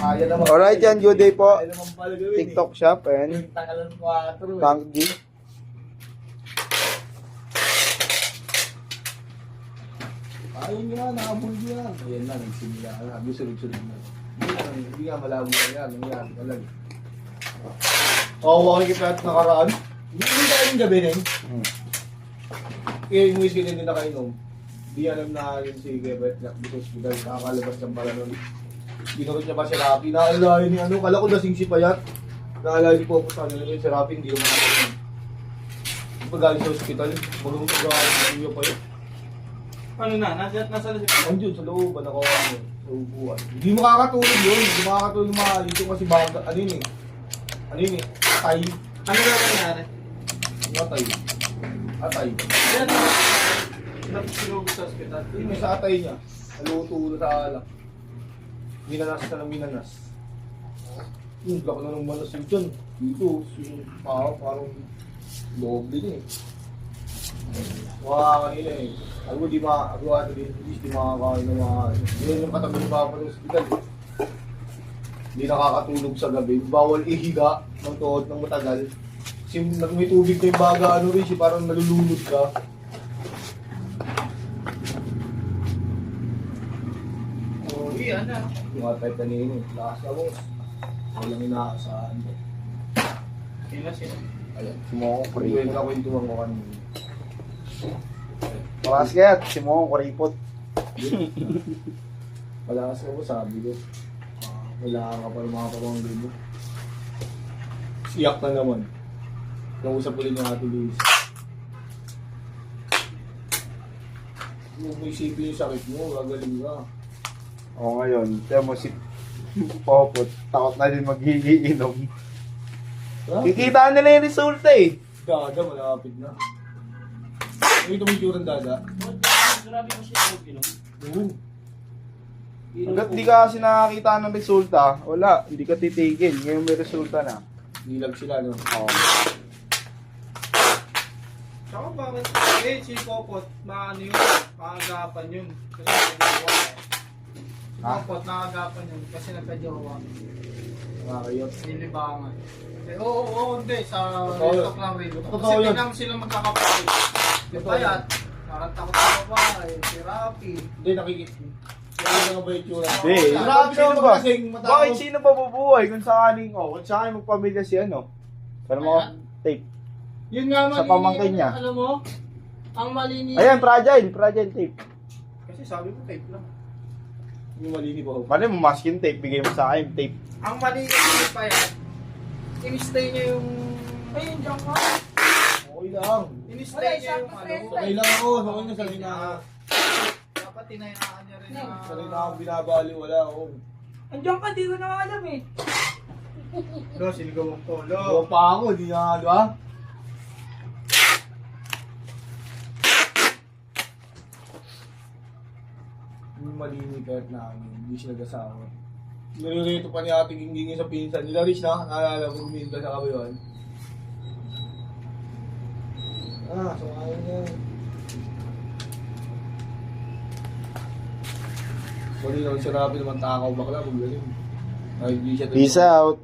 Kaya naman. Alright yan, good day po. Kaya naman pala gawin TikTok shop and Yung takalan 4 Thank you. Ayun nga, nakabul yan. Ayan na, nagsimula na. Gusto-gusto na. Hindi nga malabo na yan. Nangyari talaga. Oo, kita at nakaraan. Hindi tayo yung gabi na yun. Kaya yung whiskey na hindi nakainom. Hindi alam na yun si Gebert na sa hospital. Nakakalabas ng pala nun. Ginurot niya pa si Rapi. Naalahin ni ano. Kala ko lasing si Payat. Naalahin ni Popo sa nila si Rapi. Hindi naman nakainom. Pagaling sa hospital. Magulong pagaling niyo pa yun. Ano na? Nasa na siya? Andiyon sa looban ako ano, sa upuan. Hindi makakatulog yun. Hindi makakatulog dito kasi baga. Ano yun eh? Ano yun eh? Atay. Ano na nangyari? Atay. Atay. Yan. Napsilog sa ospital. Yun may sa atay niya. Naluto sa alak. Minanas na ng minanas. Yung laki na ng manas yun dyan. Dito, parang loob din eh. Mga kanina eh. Ako di makakain ng mga yun yung katabi ng papa ng hospital. Hindi nakakatulog sa gabi. Bawal ihiga ng tuhod ng matagal. Kasi may tubig na yung baga ano rin siya, parang nalulunod ka. Oh, yan na. Yung atay kanina eh. Lakas na mo. Walang inaasahan. Sino sino? Ayan. Simong Pwede kuripot. na kwentuhan ko kanina. Basket, Simong kuripot. Malakas ako, sabi ko. Wala ka pa ng mga pamangkin mo. Siyak na naman. Nausap ulit yung ate Liz. Huwag mo isipin yung sakit mo, gagaling ka. O ngayon, tiyan mo si Popot, takot na din maghihiinom. Ha? Kikita nila yung resulta eh. Dada, malapit na. Ito mo yung turang dada. Grabe mo siya yung ginom. Oo. Hanggat di ka kasi nakakita ng resulta, wala, hindi ka titigil. Ngayon may resulta na. Nilag sila, no? Oo. Saka bakit? Eh, si Popot, maano yun, makagapan yun. Kasi nagkajowa eh. Si Ha? Popot, nakagapan yun kasi nagkajowa. Nakakayot. Nilibangan. Eh, oo, hindi. Sa Totoo. TikTok lang rin. Totoo Kasi yun. tingnan sila magkakapatid. Si Bayat, parang takot sa babae. Si Rapi. Hindi, nakikita. Kaya na ba yung tsura? Hindi. Grabe Sino naman ba? kasing matao. Bakit sino ba bubuhay kung sakaling, kung sakaling magpamilya si ano? Pero mo, tape. Yun nga Sa pamangkin niya. Alam mo, ang mali ni... Ayan, fragile tape. Kasi sabi mo tape lang. Yung mali ni Bob. Mali mo, masking tape, bigay mo sa akin, tape. Ang mali ni Bayat, in-stay niya yung... Ayun, diyan ka. Okay lang. In-stay niya yung ano. Sakay lang ako. Sakay na sakay na ako. Dapat tinayaan niya rin na... Sakay na ako binabali. Wala ako. Andiyan ka, di ko na alam eh. Lo, siligaw mo ko. Lo. Gawa pa ako. Di na, di ba? Yung mali ni Kurt namin. Hindi siya nag-asawa. Nilirito pa ni Ate Gingging sa pinsan. Nila Rich na. Naalala mo guminta sa kabayon. Sumayon niya. Sorry naman si Rapi naman takaw bakla. Magaling. Ay, hindi siya. Peace out.